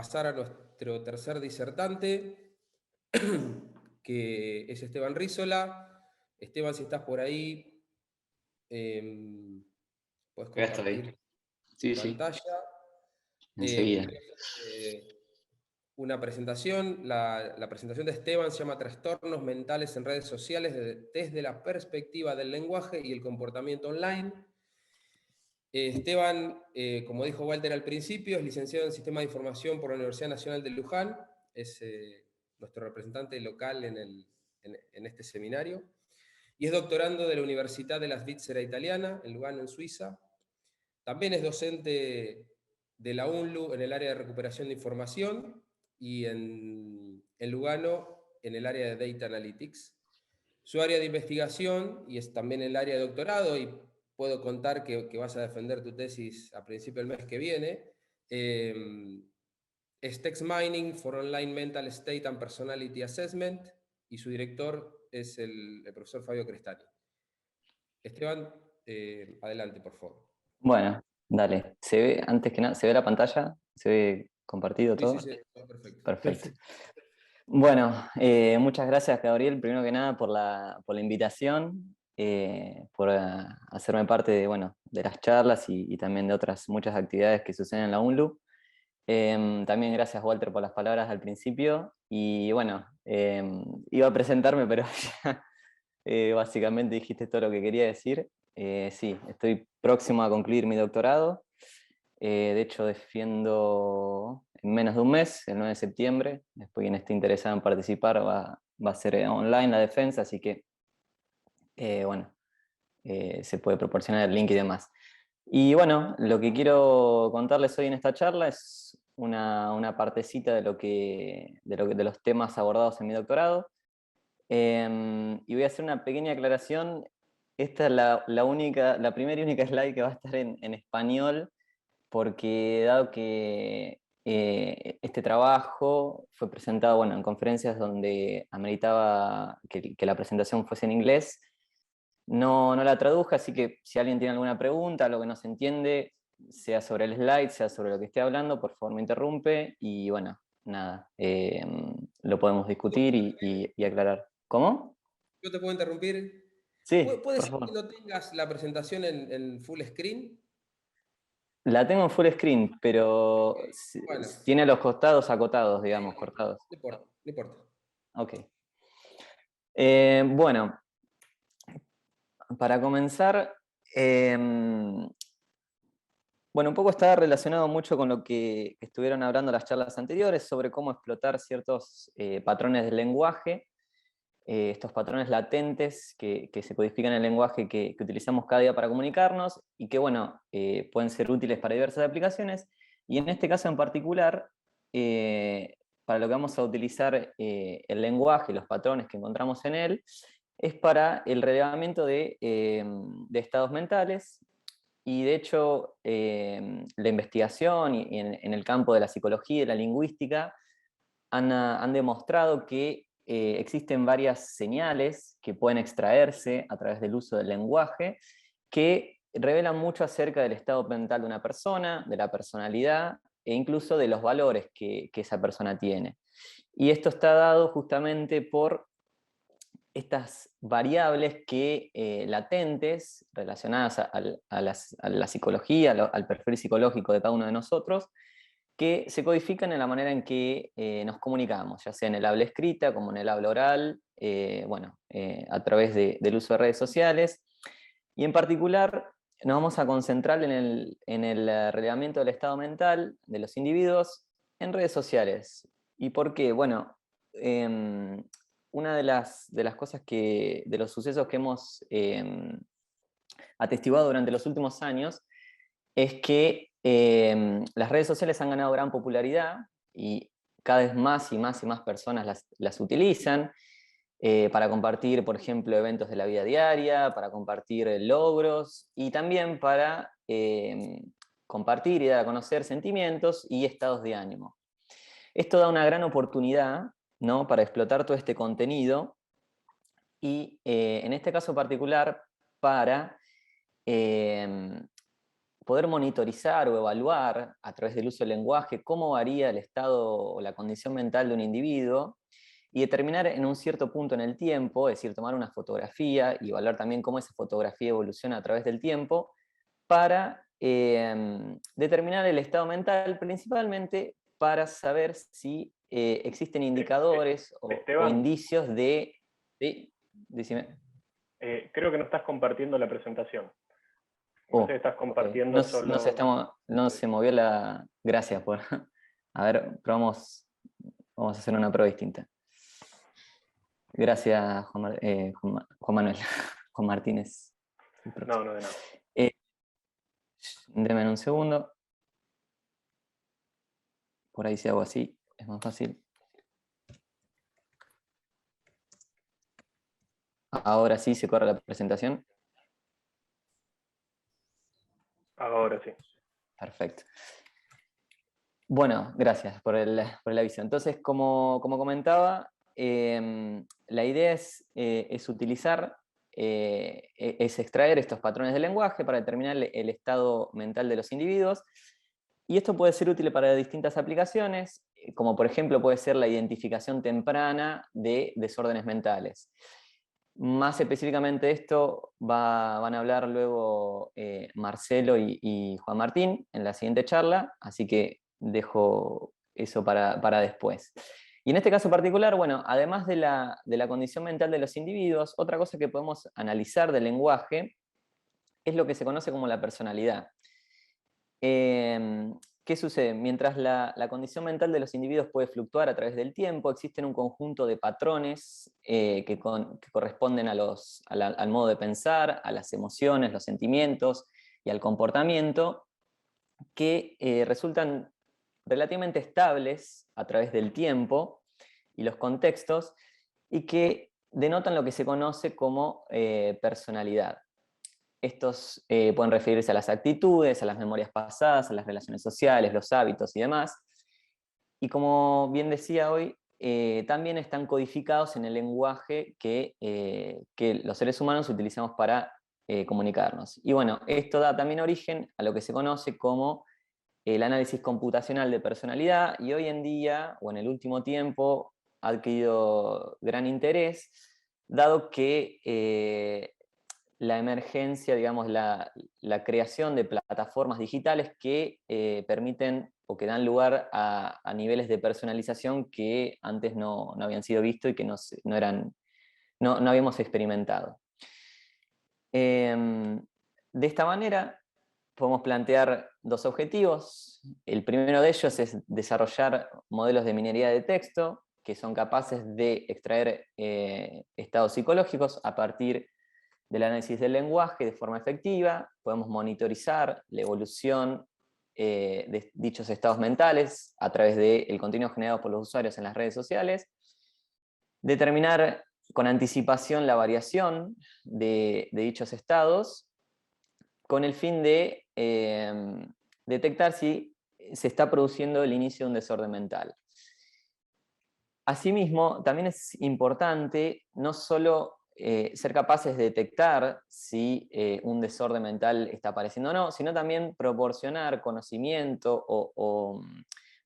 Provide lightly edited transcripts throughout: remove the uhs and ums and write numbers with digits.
pasar a nuestro tercer disertante, que es Esteban Rízola. Esteban, si estás por ahí, puedes Ya estoy. compartir tu Sí, sí, pantalla. enseguida. Voy a hacer una presentación. La presentación de Esteban se llama Trastornos mentales en redes sociales desde la perspectiva del lenguaje y el comportamiento online. Esteban, como dijo Walter al principio, es licenciado en Sistema de Información por la Universidad Nacional de Luján, es nuestro representante local en este seminario, y es doctorando de la Universidad de la Svizzera Italiana, en Lugano, en Suiza. También es docente de la UNLU en el área de recuperación de información y en Lugano en el área de Data Analytics. Su área de investigación, y es también el área de doctorado, y puedo contar que vas a defender tu tesis a principio del mes que viene, es Text Mining for Online Mental State and Personality Assessment, y su director es el profesor Fabio Crestani. Esteban, adelante, por favor. Bueno, dale. ¿Se ve, antes que nada, se ve la pantalla? ¿Se ve compartido Sí, sí, todo? sí, todo perfecto. Perfecto. Bueno, muchas gracias, Gabriel, primero que nada por la invitación, por hacerme parte de, bueno, de las charlas y también de otras muchas actividades que suceden en la UNLU. También gracias, Walter, por las palabras al principio. Y bueno, iba a presentarme, pero ya básicamente dijiste todo lo que quería decir. Sí, estoy próximo a concluir mi doctorado. De hecho, defiendo en menos de un mes, el 9 de septiembre. Después, quien esté interesado en participar va a ser online la defensa, así que, bueno, se puede proporcionar el link y demás. Y bueno, lo que quiero contarles hoy en esta charla es una partecita de los temas abordados en mi doctorado. Y voy a hacer una pequeña aclaración. Esta es la primera y única slide que va a estar en español, porque dado que este trabajo fue presentado, bueno, en conferencias donde ameritaba que la presentación fuese en inglés, no la traduje, así que si alguien tiene alguna pregunta, algo que no se entiende, sea sobre el slide, sea sobre lo que esté hablando, por favor me interrumpe y bueno, nada, lo podemos discutir y aclarar. ¿Cómo? ¿Yo te puedo interrumpir? Sí, ¿Puede por ser que favor. no tengas la presentación en full screen? La tengo en full screen, pero Bueno, tiene los costados acotados, no digamos, cortados. importa, no importa. Ok. Bueno, para comenzar, bueno, un poco está relacionado mucho con lo que estuvieron hablando las charlas anteriores sobre cómo explotar ciertos patrones del lenguaje, estos patrones latentes que se codifican en el lenguaje que utilizamos cada día para comunicarnos y que, bueno, pueden ser útiles para diversas aplicaciones. Y en este caso en particular, para lo que vamos a utilizar el lenguaje y los patrones que encontramos en él, es para el relevamiento de estados mentales. Y de hecho, la investigación y en el campo de la psicología y la lingüística han demostrado que existen varias señales que pueden extraerse a través del uso del lenguaje que revelan mucho acerca del estado mental de una persona, de la personalidad e incluso de los valores que esa persona tiene. Y esto está dado justamente por estas variables latentes relacionadas a la psicología, al perfil psicológico de cada uno de nosotros, que se codifican en la manera en que nos comunicamos, ya sea en el habla escrita como en el habla oral, bueno, a través del uso de redes sociales. Y en particular nos vamos a concentrar en el relevamiento del estado mental de los individuos en redes sociales. ¿Y por qué? Bueno, una de las cosas de los sucesos que hemos atestiguado durante los últimos años es que las redes sociales han ganado gran popularidad y cada vez más y más y más personas las utilizan para compartir, por ejemplo, eventos de la vida diaria, para compartir logros y también para compartir y dar a conocer sentimientos y estados de ánimo. Esto da una gran oportunidad, ¿no?, para explotar todo este contenido y en este caso particular para eh, poder monitorizar o evaluar a través del uso del lenguaje cómo varía el estado o la condición mental de un individuo y determinar en un cierto punto en el tiempo, es decir, tomar una fotografía y evaluar también cómo esa fotografía evoluciona a través del tiempo para determinar el estado mental, principalmente para saber si existen indicadores o Esteban, indicios de... ¿Sí? Decime. creo que no estás compartiendo la presentación. No sé si Oh, estás ok. compartiendo solo... No se movió la... Gracias por... A ver, probamos... Vamos a hacer una prueba distinta. Gracias, Juan Manuel. Juan Martínez. No, no, de nada. Deme un segundo. Por ahí si hago así, es más fácil. Ahora sí se corre la presentación. Ahora sí. Perfecto. Bueno, gracias por el aviso. Entonces, como comentaba, la idea es utilizar, es extraer estos patrones de lenguaje para determinar el estado mental de los individuos. Y esto puede ser útil para distintas aplicaciones, como por ejemplo puede ser la identificación temprana de desórdenes mentales. Más específicamente de esto van a hablar luego Marcelo y Juan Martín en la siguiente charla, así que dejo eso para después. Y en este caso particular, bueno, además de la condición mental de los individuos, otra cosa que podemos analizar del lenguaje es lo que se conoce como la personalidad. ¿Qué sucede? Mientras la condición mental de los individuos puede fluctuar a través del tiempo, existen un conjunto de patrones que corresponden al modo de pensar, a las emociones, los sentimientos y al comportamiento, que resultan relativamente estables a través del tiempo y los contextos, y que denotan lo que se conoce como personalidad. Estos pueden referirse a las actitudes, a las memorias pasadas, a las relaciones sociales, los hábitos y demás. Y como bien decía hoy, también están codificados en el lenguaje que los seres humanos utilizamos para comunicarnos. Y bueno, esto da también origen a lo que se conoce como el análisis computacional de personalidad, y hoy en día, o en el último tiempo, ha adquirido gran interés, dado que la emergencia, digamos, la creación de plataformas digitales que permiten o que dan lugar a niveles de personalización que antes no habían sido vistos y que no habíamos experimentado. De esta manera podemos plantear dos objetivos. El primero de ellos es desarrollar modelos de minería de texto que son capaces de extraer estados psicológicos a partir del análisis del lenguaje de forma efectiva. Podemos monitorizar la evolución de dichos estados mentales a través del contenido generado por los usuarios en las redes sociales. Determinar con anticipación la variación de dichos estados con el fin de detectar si se está produciendo el inicio de un desorden mental. Asimismo, también es importante no solo ser capaces de detectar si un desorden mental está apareciendo o no, sino también proporcionar conocimiento o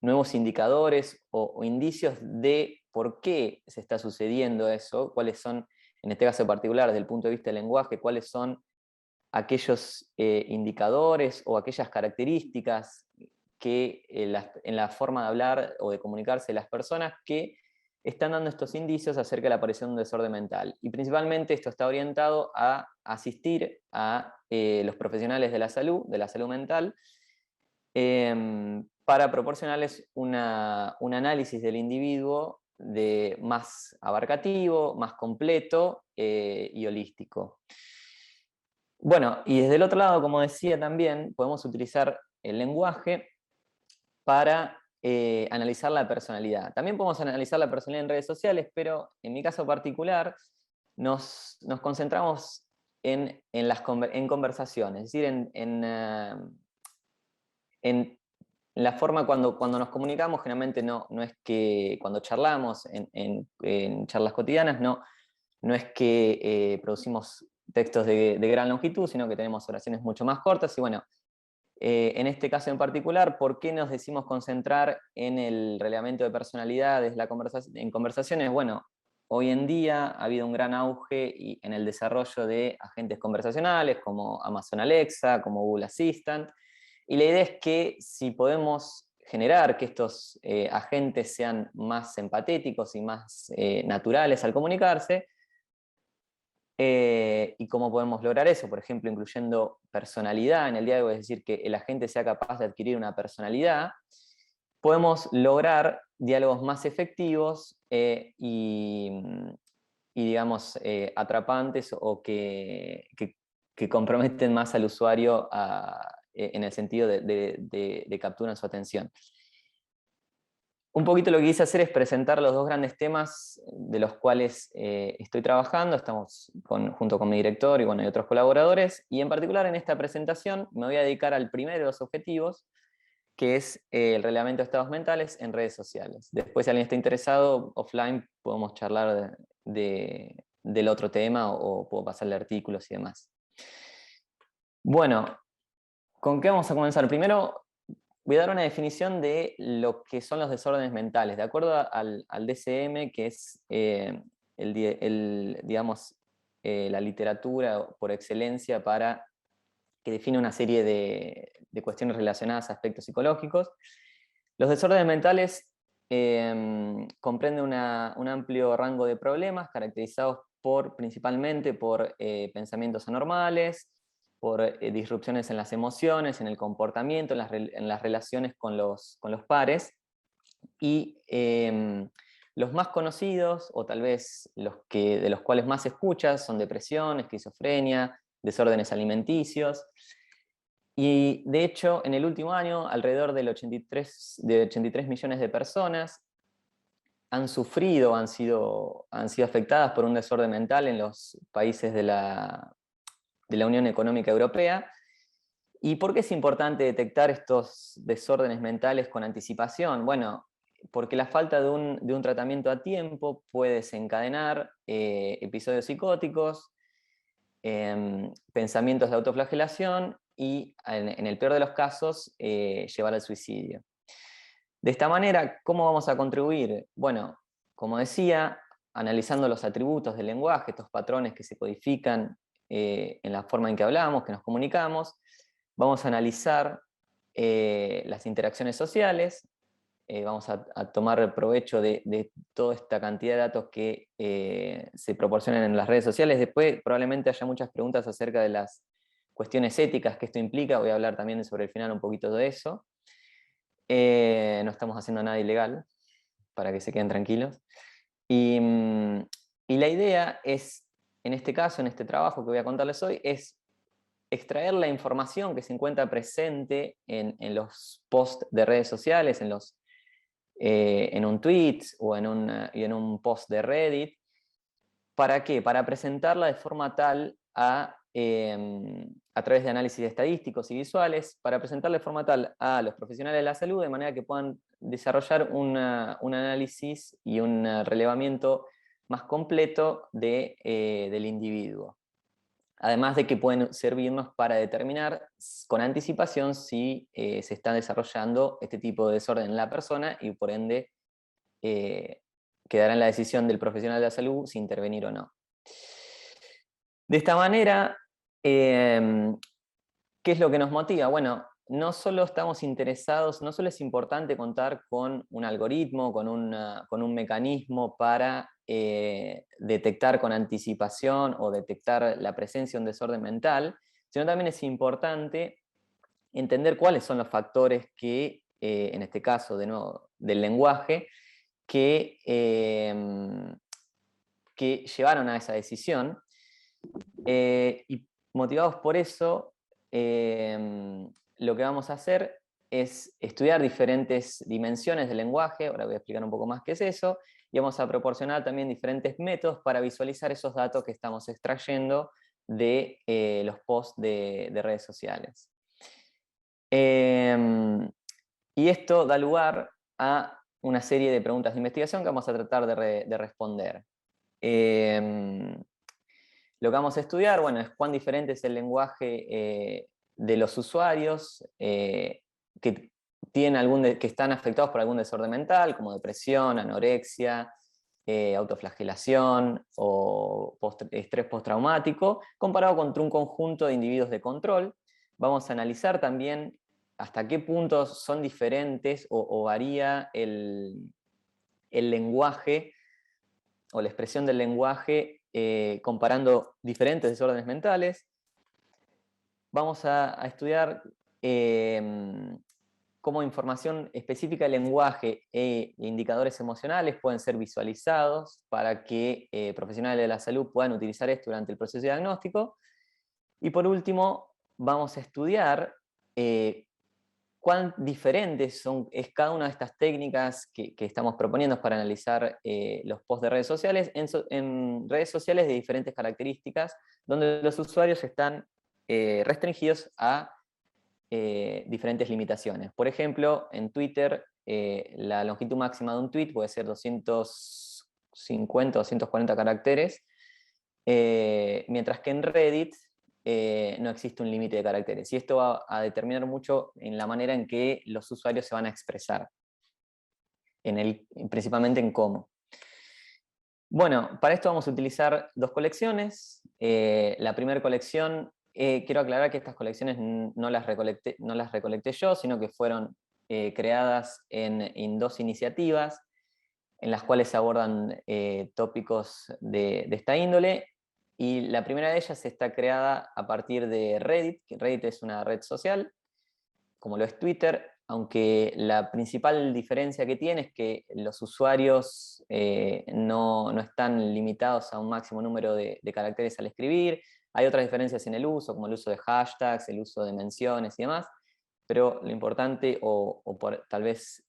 nuevos indicadores o indicios de por qué se está sucediendo eso, cuáles son, en este caso particular, desde el punto de vista del lenguaje, cuáles son aquellos indicadores o aquellas características que en la forma de hablar o de comunicarse de las personas que están dando estos indicios acerca de la aparición de un desorden mental. Y principalmente esto está orientado a asistir a los profesionales de la salud mental, para proporcionarles un análisis del individuo más abarcativo, más completo y holístico. Bueno, y desde el otro lado, como decía también, podemos utilizar el lenguaje para analizar la personalidad. También podemos analizar la personalidad en redes sociales, pero en mi caso particular nos concentramos en conversaciones, es decir, en la forma cuando nos comunicamos. Generalmente no es que cuando charlamos en charlas cotidianas, no es que producimos textos de gran longitud, sino que tenemos oraciones mucho más cortas, y bueno, En este caso en particular, ¿por qué nos decimos concentrar en el relevamiento de personalidades en conversaciones? Bueno, hoy en día ha habido un gran auge en el desarrollo de agentes conversacionales como Amazon Alexa, como Google Assistant, y la idea es que si podemos generar que estos agentes sean más empatéticos y más naturales al comunicarse, y cómo podemos lograr eso, por ejemplo, incluyendo personalidad en el diálogo, es decir, que el agente sea capaz de adquirir una personalidad, podemos lograr diálogos más efectivos y, digamos, atrapantes o que comprometen más al usuario en el sentido de capturar su atención. Un poquito lo que quise hacer es presentar los dos grandes temas de los cuales estoy trabajando. Estamos junto con mi director y hay otros colaboradores. Y en particular en esta presentación me voy a dedicar al primero de los objetivos, que es el relevamiento de estados mentales en redes sociales. Después, si alguien está interesado, offline podemos charlar del otro tema o puedo pasarle artículos y demás. Bueno, ¿con qué vamos a comenzar? Primero, voy a dar una definición de lo que son los desórdenes mentales. De acuerdo al DSM, que es digamos, la literatura por excelencia que define una serie de cuestiones relacionadas a aspectos psicológicos, los desórdenes mentales comprenden un amplio rango de problemas caracterizados principalmente por pensamientos anormales, por disrupciones en las emociones, en el comportamiento, en las relaciones con los pares. Y los más conocidos, o tal vez de los cuales más se escucha, son depresión, esquizofrenia, desórdenes alimenticios. Y de hecho, en el último año, alrededor de 83 millones de personas han sufrido, han sido afectadas por un desorden mental en los países de la Unión Económica Europea. ¿Y por qué es importante detectar estos desórdenes mentales con anticipación? Bueno, porque la falta de un tratamiento a tiempo puede desencadenar episodios psicóticos, pensamientos de autoflagelación y, en el peor de los casos, llevar al suicidio. De esta manera, ¿cómo vamos a contribuir? Bueno, como decía, analizando los atributos del lenguaje, estos patrones que se codifican en la forma en que hablamos, que nos comunicamos, vamos a analizar las interacciones sociales, vamos a tomar provecho de toda esta cantidad de datos que se proporcionan en las redes sociales. Después probablemente haya muchas preguntas acerca de las cuestiones éticas que esto implica. Voy a hablar también sobre el final un poquito de eso. No estamos haciendo nada ilegal, para que se queden tranquilos. Y la idea es, en este caso, en este trabajo que voy a contarles hoy, es extraer la información que se encuentra presente en los posts de redes sociales, en un tweet o en un post de Reddit. ¿Para qué? Para presentarla de forma tal a través de análisis estadísticos y visuales, para presentarla de forma tal a los profesionales de la salud, de manera que puedan desarrollar un análisis y un relevamiento más completo del individuo. Además de que pueden servirnos para determinar con anticipación si se está desarrollando este tipo de desorden en la persona y por ende quedará en la decisión del profesional de la salud si intervenir o no. De esta manera, ¿qué es lo que nos motiva? Bueno, no solo estamos interesados, no solo es importante contar con un algoritmo, con un mecanismo para detectar con anticipación o detectar la presencia de un desorden mental, sino también es importante entender cuáles son los factores que, en este caso, de nuevo, del lenguaje, que llevaron a esa decisión. Y motivados por eso, lo que vamos a hacer es estudiar diferentes dimensiones del lenguaje. Ahora voy a explicar un poco más qué es eso, y vamos a proporcionar también diferentes métodos para visualizar esos datos que estamos extrayendo de los posts de redes sociales. Y esto da lugar a una serie de preguntas de investigación que vamos a tratar de responder. Lo que vamos a estudiar, bueno, es cuán diferente es el lenguaje de los usuarios que que están afectados por algún desorden mental, como depresión, anorexia, autoflagelación o estrés postraumático, comparado contra un conjunto de individuos de control. Vamos a analizar también hasta qué puntos son diferentes o varía el lenguaje o la expresión del lenguaje comparando diferentes desórdenes mentales. Vamos a estudiar cómo información específica del lenguaje e indicadores emocionales pueden ser visualizados para que profesionales de la salud puedan utilizar esto durante el proceso diagnóstico. Y por último, vamos a estudiar cuán diferentes es cada una de estas técnicas que estamos proponiendo para analizar los posts de redes sociales en redes sociales de diferentes características, donde los usuarios están restringidos a diferentes limitaciones. Por ejemplo, en Twitter, la longitud máxima de un tweet puede ser 250 o 240 caracteres, mientras que en Reddit no existe un límite de caracteres. Y esto va a determinar mucho en la manera en que los usuarios se van a expresar, principalmente en cómo. Bueno, para esto vamos a utilizar dos colecciones. La primera colección, quiero aclarar que estas colecciones no las recolecté yo, sino que fueron creadas en dos iniciativas, en las cuales se abordan tópicos de esta índole. Y la primera de ellas está creada a partir de Reddit, que Reddit es una red social, como lo es Twitter, aunque la principal diferencia que tiene es que los usuarios no están limitados a un máximo número de caracteres al escribir. Hay otras diferencias en el uso, como el uso de hashtags, el uso de menciones y demás, pero lo importante, tal vez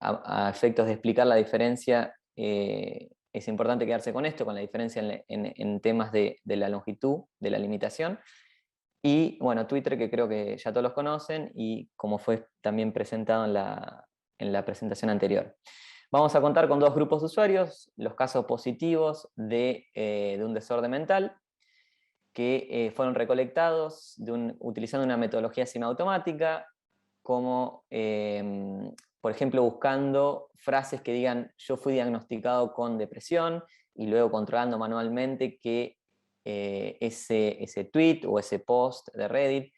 a efectos de explicar la diferencia, es importante quedarse con esto, con la diferencia en temas de la longitud, de la limitación. Y bueno, Twitter, que creo que ya todos los conocen, y como fue también presentado en la presentación anterior. Vamos a contar con dos grupos de usuarios, los casos positivos de un desorden mental, que fueron recolectados utilizando una metodología semiautomática, como por ejemplo buscando frases que digan yo fui diagnosticado con depresión, y luego controlando manualmente que ese tweet o ese post de Reddit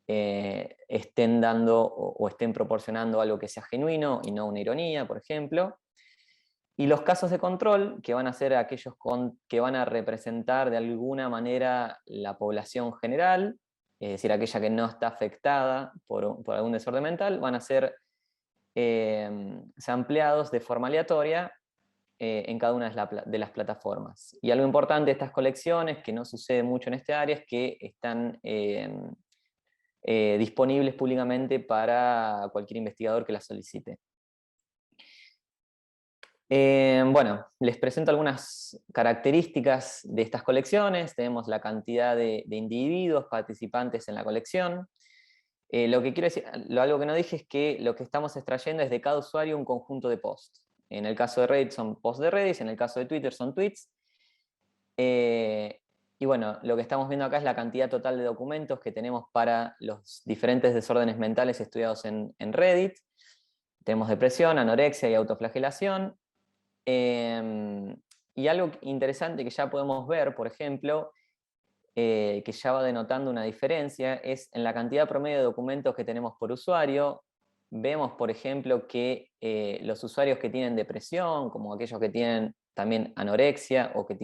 estén dando o estén proporcionando algo que sea genuino y no una ironía, por ejemplo. Y los casos de control, que van a ser aquellos que van a representar de alguna manera la población general, es decir, aquella que no está afectada por algún desorden mental, van a ser sampleados de forma aleatoria en cada una de las plataformas. Y algo importante de estas colecciones, que no sucede mucho en este área, es que están disponibles públicamente para cualquier investigador que las solicite. Bueno, les presento algunas características de estas colecciones. Tenemos la cantidad de individuos participantes en la colección. Lo que quiero decir, algo que no dije es que lo que estamos extrayendo es de cada usuario un conjunto de posts. En el caso de Reddit son posts de Reddit, en el caso de Twitter son tweets. Y bueno, lo que estamos viendo acá es la cantidad total de documentos que tenemos para los diferentes desórdenes mentales estudiados en Reddit. Tenemos depresión, anorexia y autoflagelación. Y algo interesante que ya podemos ver, por ejemplo, que ya va denotando una diferencia, es en la cantidad promedio de documentos que tenemos por usuario. Vemos, por ejemplo, que los usuarios que tienen depresión, como aquellos que tienen también anorexia o que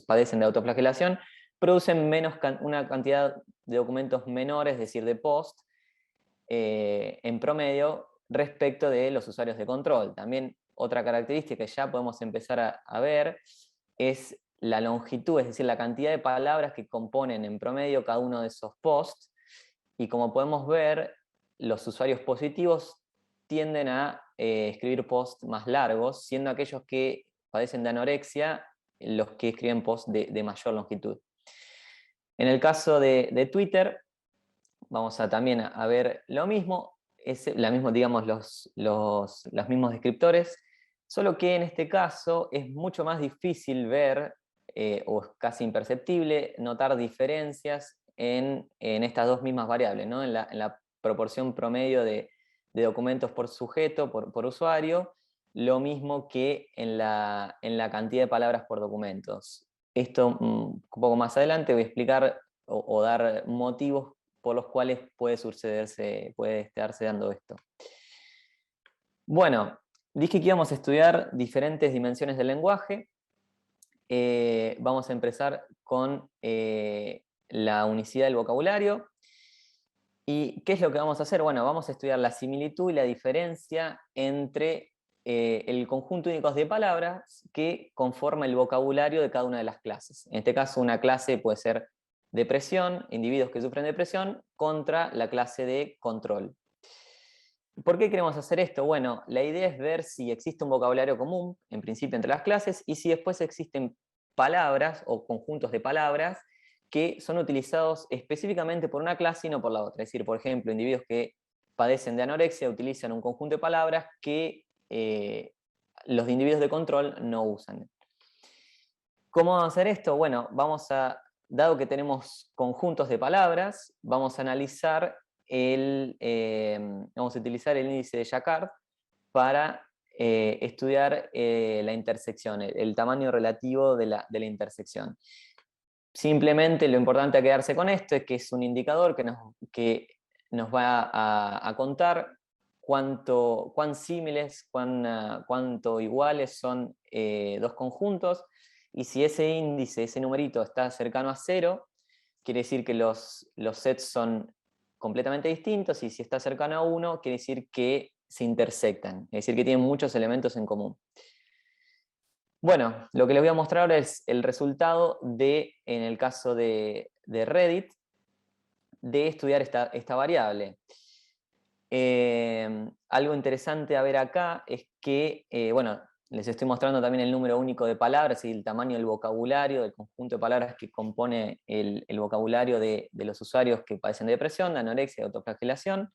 padecen de autoflagelación, producen una cantidad de documentos menores, es decir, de post, en promedio, respecto de los usuarios de control. También otra característica que ya podemos empezar a ver es la longitud, es decir, la cantidad de palabras que componen en promedio cada uno de esos posts. Y como podemos ver, los usuarios positivos tienden a escribir posts más largos, siendo aquellos que padecen de anorexia los que escriben posts de mayor longitud. En el caso de Twitter, vamos a también a ver lo mismo, digamos, los mismos descriptores, solo que en este caso es mucho más difícil ver, o es casi imperceptible, notar diferencias en estas dos mismas variables, ¿no? En la proporción promedio de documentos por sujeto, por usuario, lo mismo que en la cantidad de palabras por documentos. Esto un poco más adelante voy a explicar o dar motivos por los cuales puede estarse dando esto. Bueno, dije que íbamos a estudiar diferentes dimensiones del lenguaje. Vamos a empezar con la unicidad del vocabulario. ¿Y qué es lo que vamos a hacer? Bueno, vamos a estudiar la similitud y la diferencia entre el conjunto único de palabras que conforma el vocabulario de cada una de las clases. En este caso, una clase puede ser depresión, individuos que sufren depresión, contra la clase de control. ¿Por qué queremos hacer esto? Bueno, la idea es ver si existe un vocabulario común, en principio, entre las clases, y si después existen palabras o conjuntos de palabras que son utilizados específicamente por una clase y no por la otra. Es decir, por ejemplo, individuos que padecen de anorexia utilizan un conjunto de palabras que los individuos de control no usan. ¿Cómo vamos a hacer esto? Bueno, dado que tenemos conjuntos de palabras, vamos a analizar vamos a utilizar el índice de Jacquard para estudiar la intersección, el tamaño relativo de la intersección. Simplemente lo importante a quedarse con esto es que es un indicador que nos va a contar cuán símiles, cuánto iguales son dos conjuntos, y si ese índice, ese numerito está cercano a 0, quiere decir que los sets son completamente distintos, y si está cercano a 1, quiere decir que se intersectan, es decir, que tienen muchos elementos en común. Bueno, lo que les voy a mostrar ahora es el resultado en el caso de Reddit, de estudiar esta variable. Algo interesante a ver acá es que, bueno, les estoy mostrando también el número único de palabras y el tamaño del vocabulario, del conjunto de palabras que compone el vocabulario de los usuarios que padecen de depresión, de anorexia, de autoflagelación.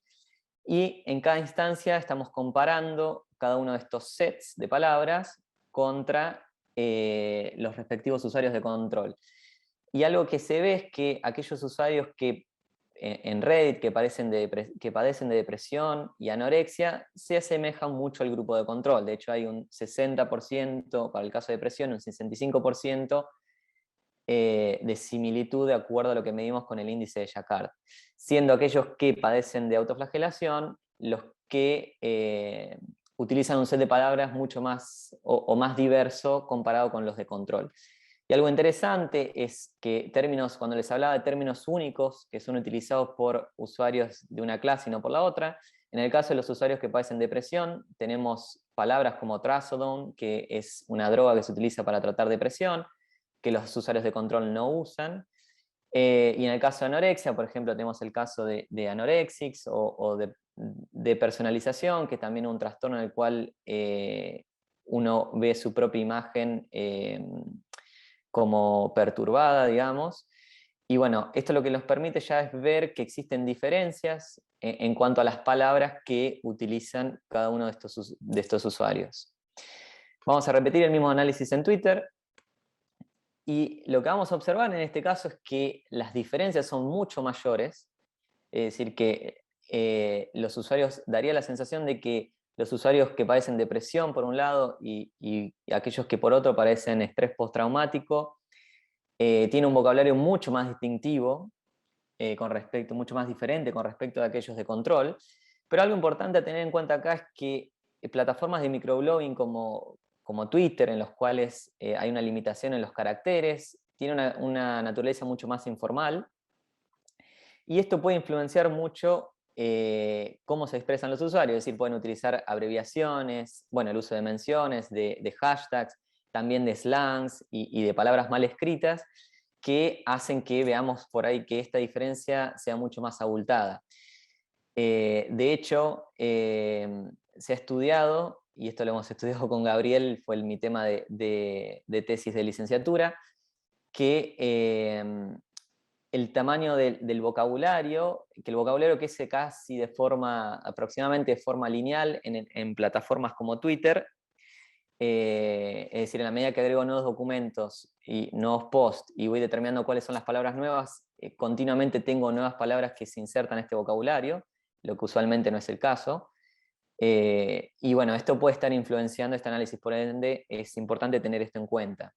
Y en cada instancia estamos comparando cada uno de estos sets de palabras contra los respectivos usuarios de control. Y algo que se ve es que aquellos usuarios que en Reddit que padecen de depresión y anorexia se asemejan mucho al grupo de control. De hecho, hay un 60% para el caso de depresión, un 65% de similitud de acuerdo a lo que medimos con el índice de Jacquard, siendo aquellos que padecen de autoflagelación los que utilizan un set de palabras mucho más o más diverso comparado con los de control. Y algo interesante es que cuando les hablaba de términos únicos que son utilizados por usuarios de una clase y no por la otra, en el caso de los usuarios que padecen depresión, tenemos palabras como trazodone, que es una droga que se utiliza para tratar depresión, que los usuarios de control no usan. Y en el caso de anorexia, por ejemplo, tenemos el caso de anorexics o de personalización, que también es un trastorno en el cual uno ve su propia imagen como perturbada, digamos. Y bueno, esto lo que nos permite ya es ver que existen diferencias en cuanto a las palabras que utilizan cada uno de estos usuarios. Vamos a repetir el mismo análisis en Twitter. Y lo que vamos a observar en este caso es que las diferencias son mucho mayores, es decir, que los usuarios, daría la sensación de que los usuarios que padecen depresión por un lado y aquellos que por otro padecen estrés postraumático, tienen un vocabulario mucho más distintivo, mucho más diferente con respecto a aquellos de control. Pero algo importante a tener en cuenta acá es que plataformas de microblogging como Twitter, en los cuales hay una limitación en los caracteres, tiene una naturaleza mucho más informal, y esto puede influenciar mucho cómo se expresan los usuarios, es decir, pueden utilizar abreviaciones, bueno, el uso de menciones, de hashtags, también de slangs y de palabras mal escritas, que hacen que veamos por ahí que esta diferencia sea mucho más abultada. De hecho, se ha estudiado, y esto lo hemos estudiado con Gabriel, fue mi tema de tesis de licenciatura, que el tamaño del vocabulario, que el vocabulario crece aproximadamente de forma lineal en plataformas como Twitter, es decir, en la medida que agrego nuevos documentos y nuevos posts y voy determinando cuáles son las palabras nuevas, continuamente tengo nuevas palabras que se insertan en este vocabulario, lo que usualmente no es el caso. Y bueno, esto puede estar influenciando este análisis, por ende es importante tener esto en cuenta.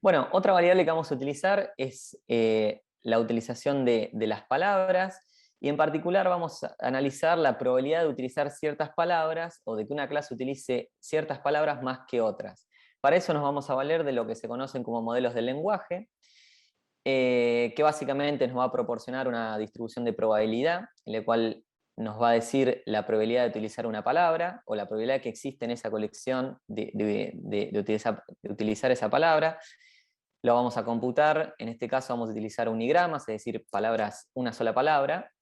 Bueno, otra variable que vamos a utilizar es la utilización de las palabras, y en particular vamos a analizar la probabilidad de utilizar ciertas palabras o de que una clase utilice ciertas palabras más que otras. Para eso nos vamos a valer de lo que se conocen como modelos del lenguaje, que básicamente nos va a proporcionar una distribución de probabilidad, en la cual nos va a decir la probabilidad de utilizar una palabra o la probabilidad que existe en esa colección de utilizar esa palabra. Lo vamos a computar, en este caso vamos a utilizar unigramas, es decir, palabras, una sola palabra,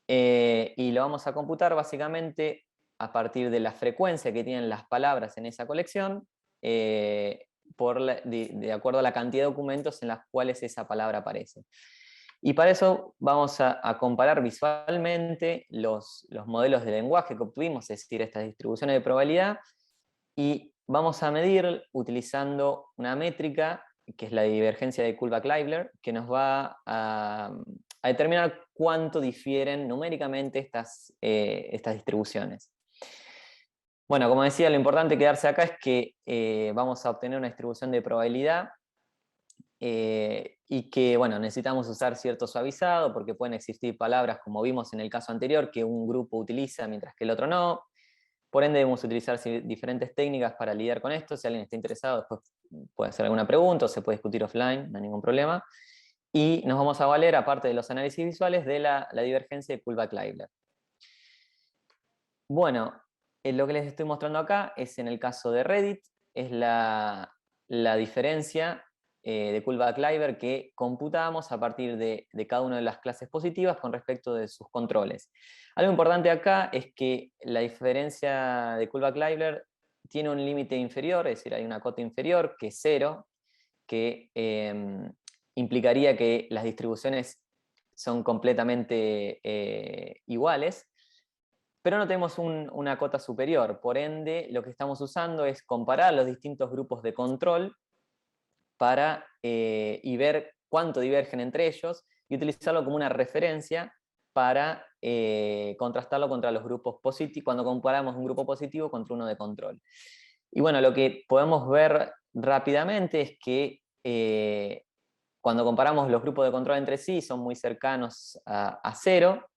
y lo vamos a computar básicamente a partir de la frecuencia que tienen las palabras en esa colección, de acuerdo a la cantidad de documentos en las cuales esa palabra aparece. Y para eso vamos a comparar visualmente los modelos de lenguaje que obtuvimos, es decir, estas distribuciones de probabilidad, y vamos a medir utilizando una métrica que es la divergencia de Kullback-Leibler, que nos va a determinar cuánto difieren numéricamente estas distribuciones. Bueno, como decía, lo importante quedarse acá es que vamos a obtener una distribución de probabilidad y que, bueno, necesitamos usar cierto suavizado porque pueden existir palabras, como vimos en el caso anterior, que un grupo utiliza mientras que el otro no. Por ende, debemos utilizar diferentes técnicas para lidiar con esto. Si alguien está interesado, después puede hacer alguna pregunta o se puede discutir offline, no hay ningún problema. Y nos vamos a valer, aparte de los análisis visuales, de la divergencia de Kullback-Leibler. Bueno, lo que les estoy mostrando acá es en el caso de Reddit, es la diferencia de Kullback-Leibler que computamos a partir de cada una de las clases positivas con respecto de sus controles. Algo importante acá es que la diferencia de Kullback-Leibler tiene un límite inferior, es decir, hay una cota inferior que es 0, que implicaría que las distribuciones son completamente iguales, pero no tenemos una cota superior. Por ende, lo que estamos usando es comparar los distintos grupos de control y ver cuánto divergen entre ellos y utilizarlo como una referencia para contrastarlo contra los grupos positivos, cuando comparamos un grupo positivo contra uno de control. Y bueno, lo que podemos ver rápidamente es que cuando comparamos los grupos de control entre sí son muy cercanos a 0,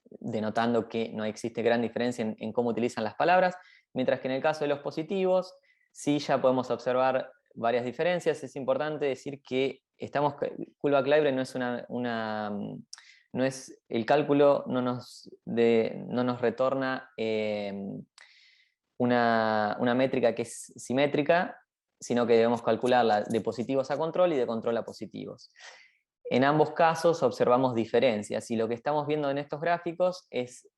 denotando que no existe gran diferencia en cómo utilizan las palabras, mientras que en el caso de los positivos sí ya podemos observar varias diferencias. Es importante decir que Kullback-Leibler no es no es el cálculo, no nos retorna una métrica que es simétrica, sino que debemos calcularla de positivos a control y de control a positivos. En ambos casos observamos diferencias y lo que estamos viendo en estos gráficos es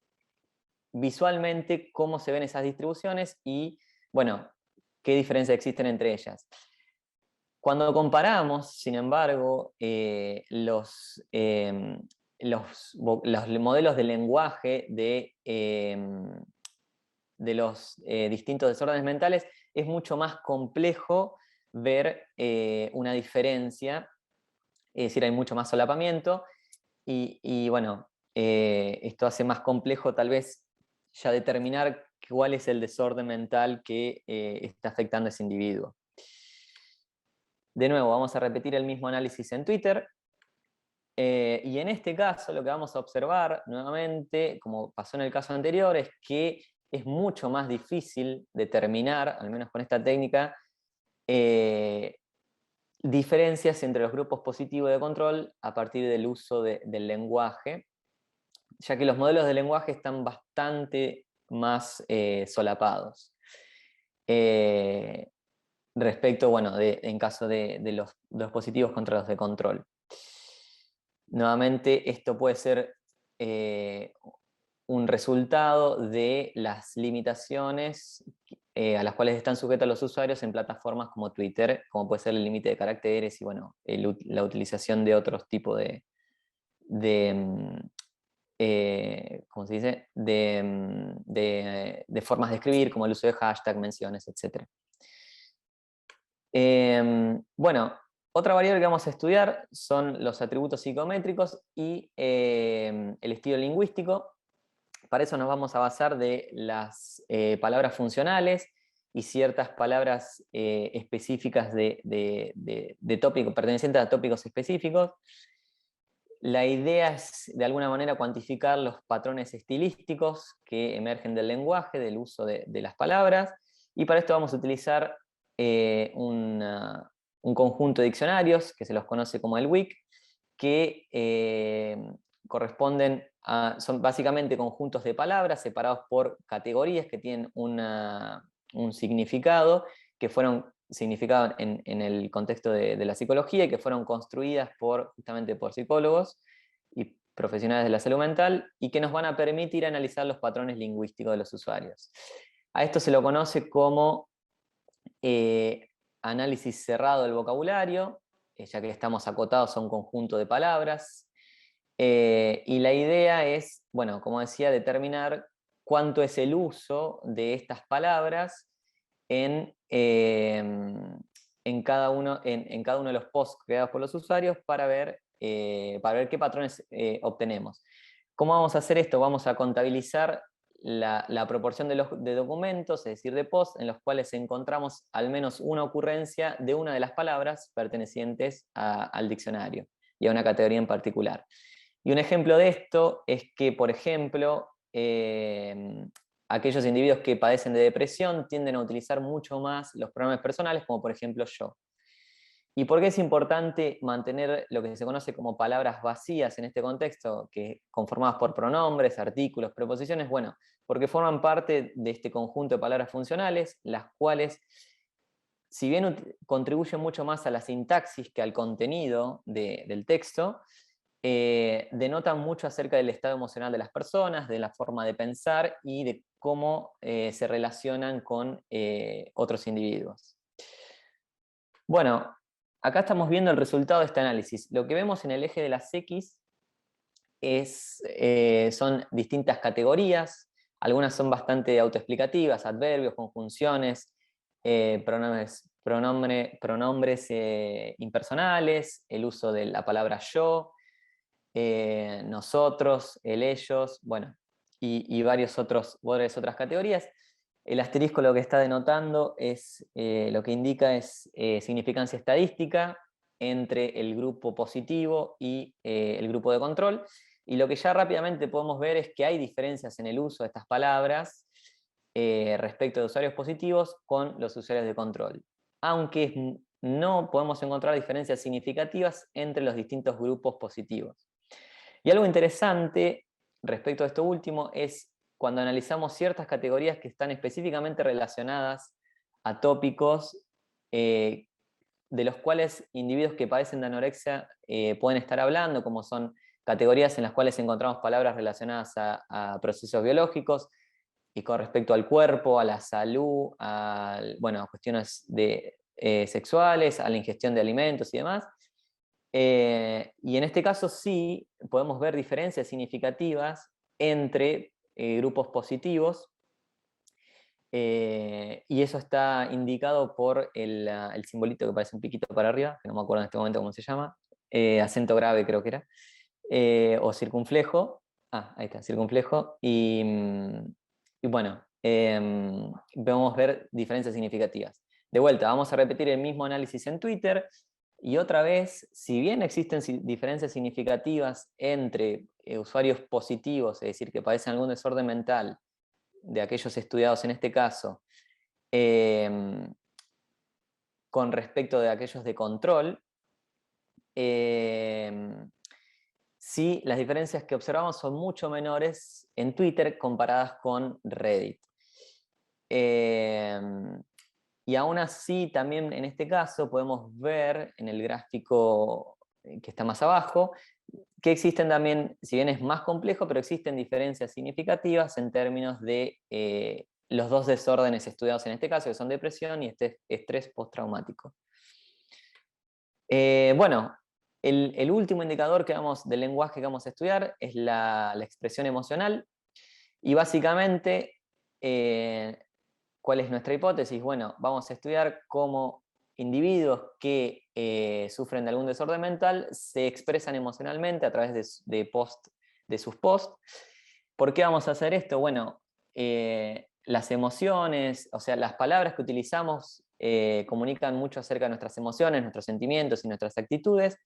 visualmente cómo se ven esas distribuciones y, bueno, qué diferencias existen entre ellas. Cuando comparamos, sin embargo, los modelos de lenguaje de los distintos desórdenes mentales, es mucho más complejo ver una diferencia, es decir, hay mucho más solapamiento, y bueno, esto hace más complejo tal vez ya determinar cuál es el desorden mental que está afectando a ese individuo. De nuevo, vamos a repetir el mismo análisis en Twitter, y en este caso lo que vamos a observar nuevamente, como pasó en el caso anterior, es que es mucho más difícil determinar, al menos con esta técnica, diferencias entre los grupos positivos de control a partir del uso del lenguaje, ya que los modelos de lenguaje están bastante más solapados. Respecto, bueno, en caso de los positivos contra los de control. Nuevamente, esto puede ser un resultado de las limitaciones a las cuales están sujetos los usuarios en plataformas como Twitter, como puede ser el límite de caracteres y bueno, la utilización de otros tipos de ¿cómo se dice?, de formas de escribir, como el uso de hashtag, menciones, etc. Bueno, otra variable que vamos a estudiar son los atributos psicométricos y el estilo lingüístico. Para eso nos vamos a basar de las palabras funcionales y ciertas palabras específicas de tópicos, pertenecientes a tópicos específicos. La idea es, de alguna manera, cuantificar los patrones estilísticos que emergen del lenguaje, del uso de las palabras, y para esto vamos a utilizar un conjunto de diccionarios, que se los conoce como el WIC, que corresponden son básicamente conjuntos de palabras separados por categorías que tienen un significado, que fueron significados en el contexto de la psicología y que fueron construidas justamente por psicólogos y profesionales de la salud mental, y que nos van a permitir analizar los patrones lingüísticos de los usuarios. A esto se lo conoce como análisis cerrado del vocabulario, ya que estamos acotados a un conjunto de palabras. Y la idea es, bueno, como decía, determinar cuánto es el uso de estas palabras en cada uno de los posts creados por los usuarios para ver qué patrones obtenemos. ¿Cómo vamos a hacer esto? Vamos a contabilizar la proporción de documentos, es decir, de posts, en los cuales encontramos al menos una ocurrencia de una de las palabras pertenecientes al diccionario y a una categoría en particular. Y un ejemplo de esto es que, por ejemplo, aquellos individuos que padecen de depresión tienden a utilizar mucho más los pronombres personales, como por ejemplo yo. ¿Y por qué es importante mantener lo que se conoce como palabras vacías en este contexto, conformadas por pronombres, artículos, preposiciones? Bueno, porque forman parte de este conjunto de palabras funcionales, las cuales, si bien contribuyen mucho más a la sintaxis que al contenido del texto, denotan mucho acerca del estado emocional de las personas, de la forma de pensar y de cómo se relacionan con otros individuos. Bueno, acá estamos viendo el resultado de este análisis. Lo que vemos en el eje de las X son distintas categorías. Algunas son bastante autoexplicativas: adverbios, conjunciones, pronombres impersonales, el uso de la palabra yo, nosotros, el ellos, bueno, y varias otras categorías. El asterisco lo que está denotando es, lo que indica es significancia estadística entre el grupo positivo y el grupo de control. Y lo que ya rápidamente podemos ver es que hay diferencias en el uso de estas palabras respecto de usuarios positivos con los usuarios de control, aunque no podemos encontrar diferencias significativas entre los distintos grupos positivos. Y algo interesante respecto a esto último es cuando analizamos ciertas categorías que están específicamente relacionadas a tópicos de los cuales individuos que padecen de anorexia pueden estar hablando, como son categorías en las cuales encontramos palabras relacionadas a procesos biológicos y con respecto al cuerpo, a la salud, a cuestiones sexuales, a la ingestión de alimentos y demás. Y en este caso sí podemos ver diferencias significativas entre grupos positivos, y eso está indicado por el simbolito que parece un piquito para arriba, que no me acuerdo en este momento cómo se llama, acento grave creo que era, o circunflejo. Ahí está, circunflejo, y bueno, podemos ver diferencias significativas. De vuelta, vamos a repetir el mismo análisis en Twitter. Y otra vez, si bien existen diferencias significativas entre usuarios positivos, es decir, que padecen algún desorden mental, de aquellos estudiados en este caso, con respecto de aquellos de control, sí, las diferencias que observamos son mucho menores en Twitter comparadas con Reddit. Y aún así, también en este caso, podemos ver en el gráfico que está más abajo, que existen también, si bien es más complejo, pero existen diferencias significativas en términos de los dos desórdenes estudiados en este caso, que son depresión y estrés postraumático. Bueno, El último indicador del lenguaje que vamos a estudiar es la expresión emocional. Y básicamente, ¿cuál es nuestra hipótesis? Bueno, vamos a estudiar cómo individuos que sufren de algún desorden mental se expresan emocionalmente a través de sus posts. ¿Por qué vamos a hacer esto? Bueno, las emociones, o sea, las palabras que utilizamos comunican mucho acerca de nuestras emociones, nuestros sentimientos y nuestras actitudes.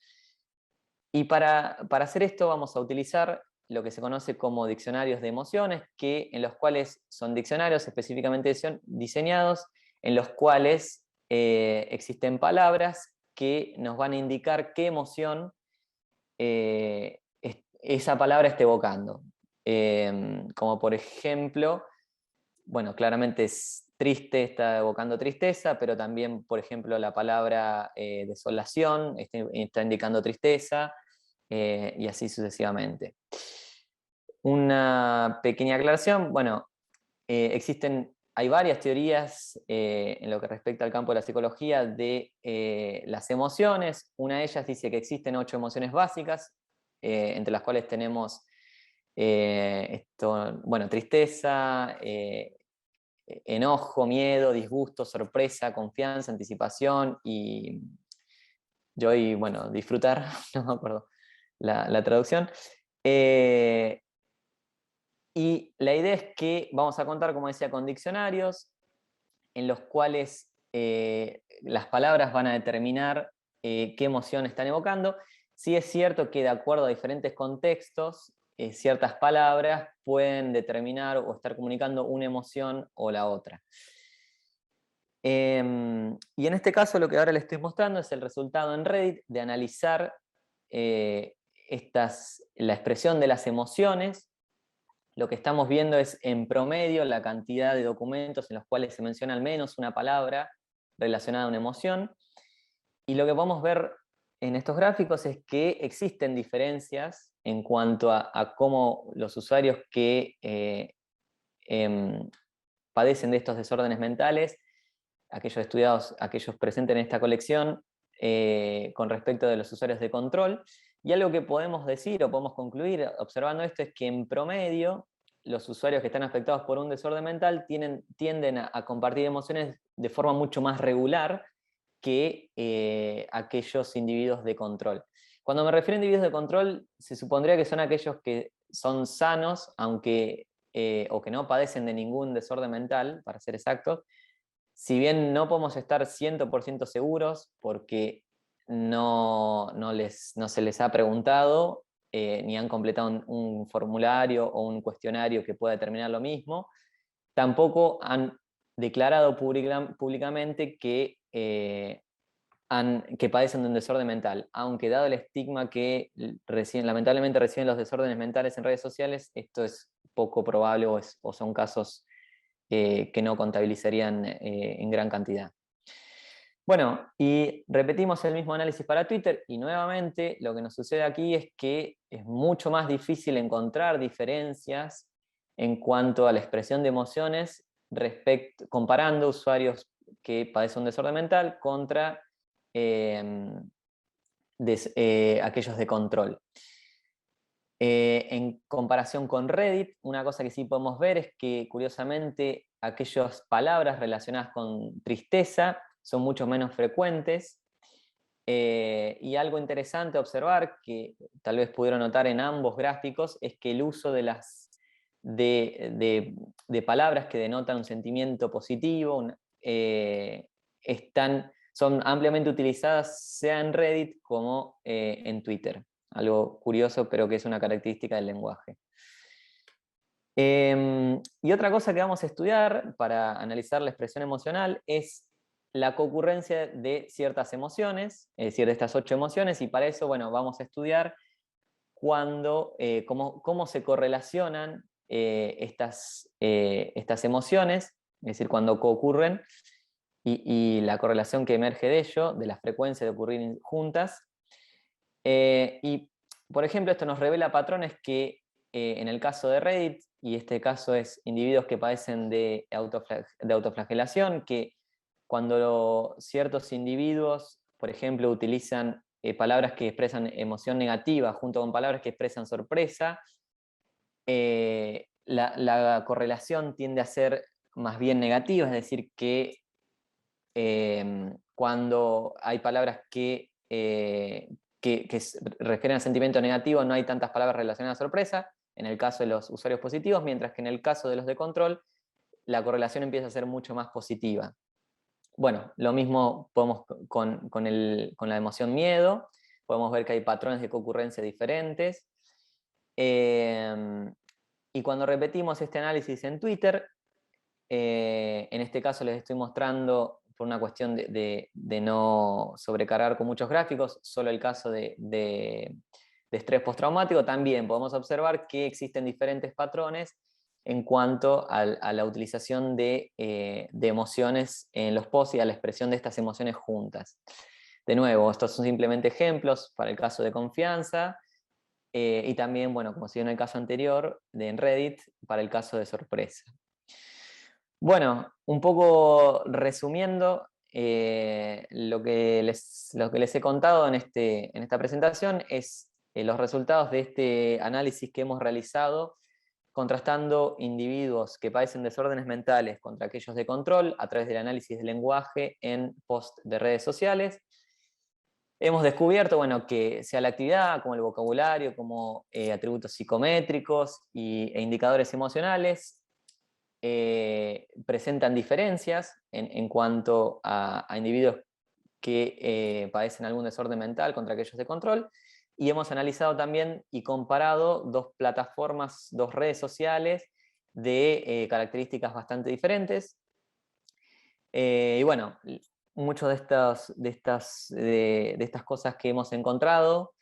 Y para hacer esto vamos a utilizar lo que se conoce como diccionarios de emociones, en los cuales son diccionarios específicamente diseñados, en los cuales existen palabras que nos van a indicar qué emoción esa palabra está evocando. Como por ejemplo, bueno, claramente es triste, está evocando tristeza, pero también, por ejemplo, la palabra desolación está indicando tristeza, y así sucesivamente. Una pequeña aclaración, bueno, hay varias teorías en lo que respecta al campo de la psicología de las emociones. Una de ellas dice que existen 8 emociones básicas, entre las cuales tenemos tristeza, enojo, miedo, disgusto, sorpresa, confianza, anticipación y disfrutar, no me acuerdo la traducción. Y la idea es que vamos a contar, como decía, con diccionarios en los cuales las palabras van a determinar qué emoción están evocando. Sí es cierto que de acuerdo a diferentes contextos, ciertas palabras pueden determinar o estar comunicando una emoción o la otra. Y en este caso lo que ahora les estoy mostrando es el resultado en Reddit de analizar la expresión de las emociones. Lo que estamos viendo es en promedio la cantidad de documentos en los cuales se menciona al menos una palabra relacionada a una emoción. Y lo que podemos ver en estos gráficos es que existen diferencias en cuanto a cómo los usuarios que padecen de estos desórdenes mentales, aquellos estudiados, aquellos presentes en esta colección, con respecto de los usuarios de control. Y algo que podemos decir o podemos concluir observando esto es que en promedio los usuarios que están afectados por un desorden mental tienden a compartir emociones de forma mucho más regular que aquellos individuos de control. Cuando me refiero a individuos de control, se supondría que son aquellos que son sanos, o que no padecen de ningún desorden mental, para ser exactos. Si bien no podemos estar 100% seguros, porque no se les ha preguntado, ni han completado un formulario o un cuestionario que pueda determinar lo mismo, tampoco han declarado públicamente que padecen de un desorden mental, aunque dado el estigma que lamentablemente reciben los desórdenes mentales en redes sociales, esto es poco probable o son casos que no contabilizarían en gran cantidad. Bueno, y repetimos el mismo análisis para Twitter, y nuevamente lo que nos sucede aquí es que es mucho más difícil encontrar diferencias en cuanto a la expresión de emociones comparando usuarios que padecen un desorden mental contra aquellos de control. En comparación con Reddit, una cosa que sí podemos ver es que, curiosamente, aquellas palabras relacionadas con tristeza son mucho menos frecuentes. Y algo interesante a observar, que tal vez pudieron notar en ambos gráficos, es que el uso de palabras que denotan un sentimiento positivo son ampliamente utilizadas sea en Reddit como en Twitter. Algo curioso, pero que es una característica del lenguaje. Y otra cosa que vamos a estudiar para analizar la expresión emocional es la concurrencia de ciertas emociones, es decir, de estas 8 emociones, y para eso, bueno, vamos a estudiar cómo se correlacionan estas emociones, es decir, cuando ocurren, y la correlación que emerge de ello, de la frecuencia de ocurrir juntas. Y, por ejemplo, esto nos revela patrones que en el caso de Reddit, y este caso es individuos que padecen de autoflagelación, que cuando ciertos individuos, por ejemplo, utilizan palabras que expresan emoción negativa junto con palabras que expresan sorpresa, la correlación tiende a ser más bien negativa, es decir, que cuando hay palabras que refieren al sentimiento negativo, no hay tantas palabras relacionadas a sorpresa, en el caso de los usuarios positivos, mientras que en el caso de los de control, la correlación empieza a ser mucho más positiva. Bueno, lo mismo podemos con la emoción miedo, podemos ver que hay patrones de concurrencia diferentes. Y cuando repetimos este análisis en Twitter, en este caso les estoy mostrando, por una cuestión de no sobrecargar con muchos gráficos, solo el caso de estrés postraumático, también podemos observar que existen diferentes patrones en cuanto a la utilización de emociones en los posts y a la expresión de estas emociones juntas. De nuevo, estos son simplemente ejemplos para el caso de confianza, y también, bueno, como se vio en el caso anterior, en Reddit, para el caso de sorpresa. Bueno, un poco resumiendo, lo que les he contado en esta presentación es los resultados de este análisis que hemos realizado contrastando individuos que padecen desórdenes mentales contra aquellos de control a través del análisis del lenguaje en post de redes sociales. Hemos descubierto, bueno, que sea la actividad, como el vocabulario, como atributos psicométricos e indicadores emocionales, presentan diferencias en cuanto a individuos que padecen algún desorden mental contra aquellos de control, y hemos analizado también y comparado dos plataformas, dos redes sociales de características bastante diferentes. Y bueno, muchas de estas cosas que hemos encontrado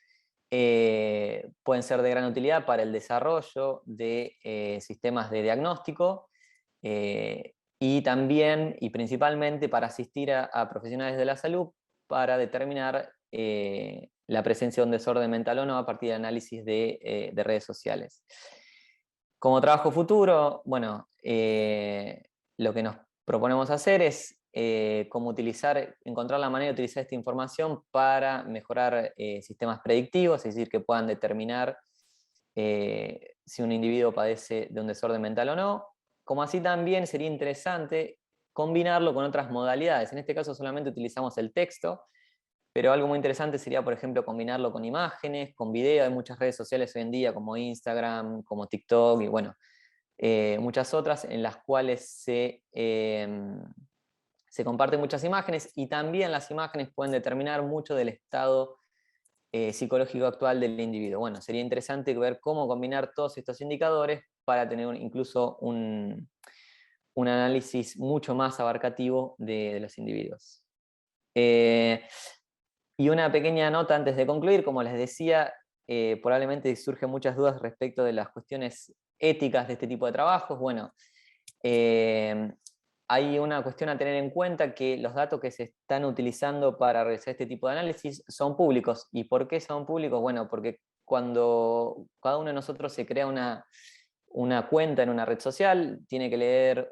pueden ser de gran utilidad para el desarrollo de sistemas de diagnóstico, y también y principalmente para asistir a profesionales de la salud para determinar la presencia de un desorden mental o no a partir de análisis de redes sociales. Como trabajo futuro, bueno, lo que nos proponemos hacer es encontrar la manera de utilizar esta información para mejorar sistemas predictivos, es decir, que puedan determinar si un individuo padece de un desorden mental o no, como así también sería interesante combinarlo con otras modalidades. En este caso solamente utilizamos el texto, pero algo muy interesante sería, por ejemplo, combinarlo con imágenes, con video. Hay muchas redes sociales hoy en día como Instagram, como TikTok y bueno, muchas otras en las cuales se comparten muchas imágenes, y también las imágenes pueden determinar mucho del estado psicológico actual del individuo. Bueno, sería interesante ver cómo combinar todos estos indicadores para tener incluso un análisis mucho más abarcativo de los individuos. Y una pequeña nota antes de concluir, como les decía, probablemente surgen muchas dudas respecto de las cuestiones éticas de este tipo de trabajos. Bueno, hay una cuestión a tener en cuenta, que los datos que se están utilizando para realizar este tipo de análisis son públicos. ¿Y por qué son públicos? Bueno, porque cuando cada uno de nosotros se crea una cuenta en una red social, tiene que leer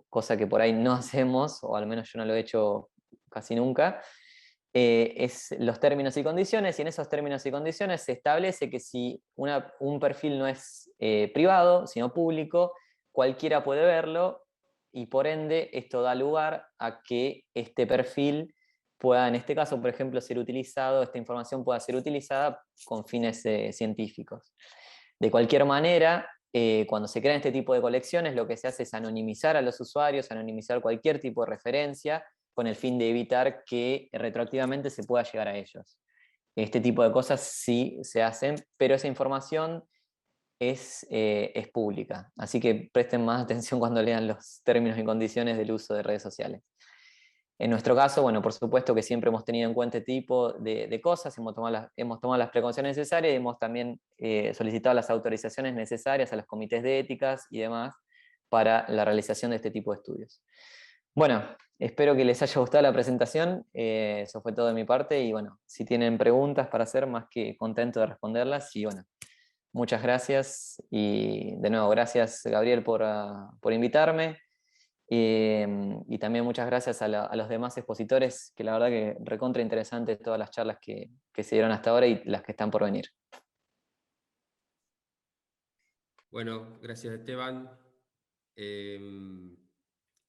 cosa que por ahí no hacemos, o al menos yo no lo he hecho casi nunca, es los términos y condiciones, y en esos términos y condiciones se establece que si un perfil no es privado, sino público, cualquiera puede verlo, y por ende esto da lugar a que este perfil pueda, en este caso, por ejemplo, esta información pueda ser utilizada con fines científicos. De cualquier manera, cuando se crean este tipo de colecciones, lo que se hace es anonimizar a los usuarios, anonimizar cualquier tipo de referencia, con el fin de evitar que retroactivamente se pueda llegar a ellos. Este tipo de cosas sí se hacen, pero esa información es pública. Así que presten más atención cuando lean los términos y condiciones del uso de redes sociales. En nuestro caso, bueno, por supuesto que siempre hemos tenido en cuenta este tipo de cosas, hemos tomado las precauciones necesarias y hemos también solicitado las autorizaciones necesarias a los comités de éticas y demás para la realización de este tipo de estudios. Bueno, espero que les haya gustado la presentación. Eso fue todo de mi parte, y bueno, si tienen preguntas para hacer, más que contento de responderlas. Y bueno, muchas gracias, y de nuevo gracias, Gabriel, por invitarme, Y también muchas gracias a los demás expositores, que la verdad que recontra interesantes todas las charlas que se dieron hasta ahora y las que están por venir. Bueno, gracias Esteban.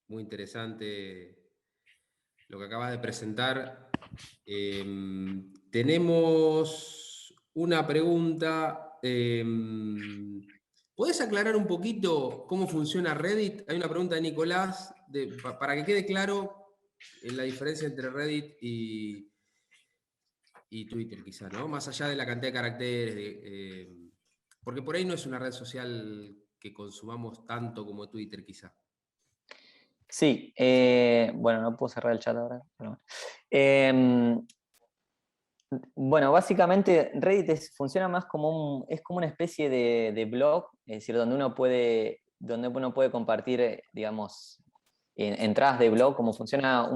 Muy interesante lo que acabas de presentar. Tenemos una pregunta. ¿Podés aclarar un poquito cómo funciona Reddit? Hay una pregunta de Nicolás, para que quede claro la diferencia entre Reddit y Twitter, quizá, ¿no? Más allá de la cantidad de caracteres, porque por ahí no es una red social que consumamos tanto como Twitter, quizá. Sí, bueno, no puedo cerrar el chat ahora. Pero bueno, básicamente Reddit funciona más como es como una especie de blog, es decir, donde uno puede compartir, digamos, entradas de blog, como funciona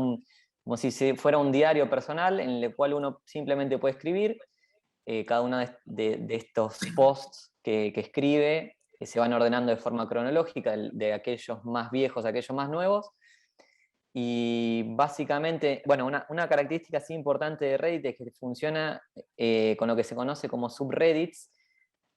como si fuera un diario personal en el cual uno simplemente puede escribir. Cada uno de estos posts que escribe se van ordenando de forma cronológica, de aquellos más viejos a aquellos más nuevos. Y básicamente, bueno, una característica así importante de Reddit es que funciona con lo que se conoce como subreddits,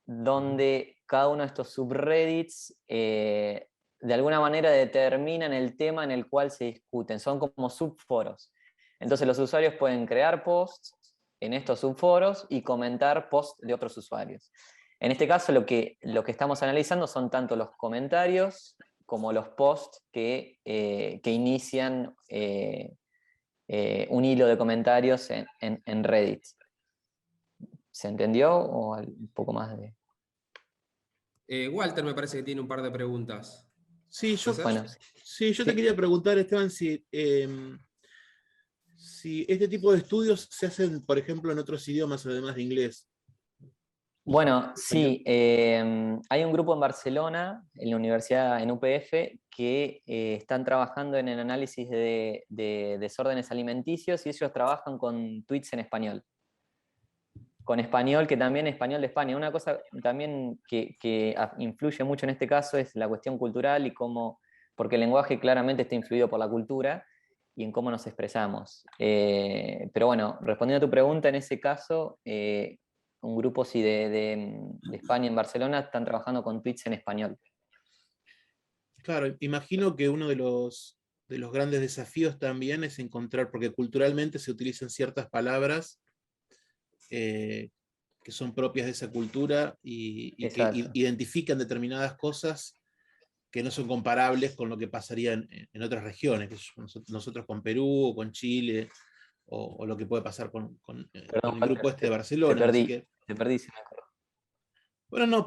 donde cada uno de estos subreddits de alguna manera determinan el tema en el cual se discuten. Son como subforos. Entonces los usuarios pueden crear posts en estos subforos y comentar posts de otros usuarios. En este caso lo que estamos analizando son tanto los comentarios como los posts que inician un hilo de comentarios en Reddit. ¿Se entendió? ¿O un poco más de...? Walter me parece que tiene un par de preguntas. Sí, Bueno, yo te quería preguntar, Esteban, si este tipo de estudios se hacen, por ejemplo, en otros idiomas además de inglés. Bueno, sí, hay un grupo en Barcelona, en la universidad, en UPF, que están trabajando en el análisis de desórdenes alimenticios y ellos trabajan con tweets en español. Con español, que también es español de España. Una cosa también que influye mucho en este caso es la cuestión cultural y cómo, porque el lenguaje claramente está influido por la cultura y en cómo nos expresamos. Pero bueno, respondiendo a tu pregunta, en ese caso, un grupo sí de España en Barcelona están trabajando con tweets en español. Claro, imagino que uno de los grandes desafíos también es encontrar, porque culturalmente se utilizan ciertas palabras que son propias de esa cultura y que identifican determinadas cosas que no son comparables con lo que pasaría en otras regiones, que nosotros con Perú o con Chile, o lo que puede pasar con Perdón, el grupo Walter, de Barcelona. te perdí, se me acordó. Bueno, no,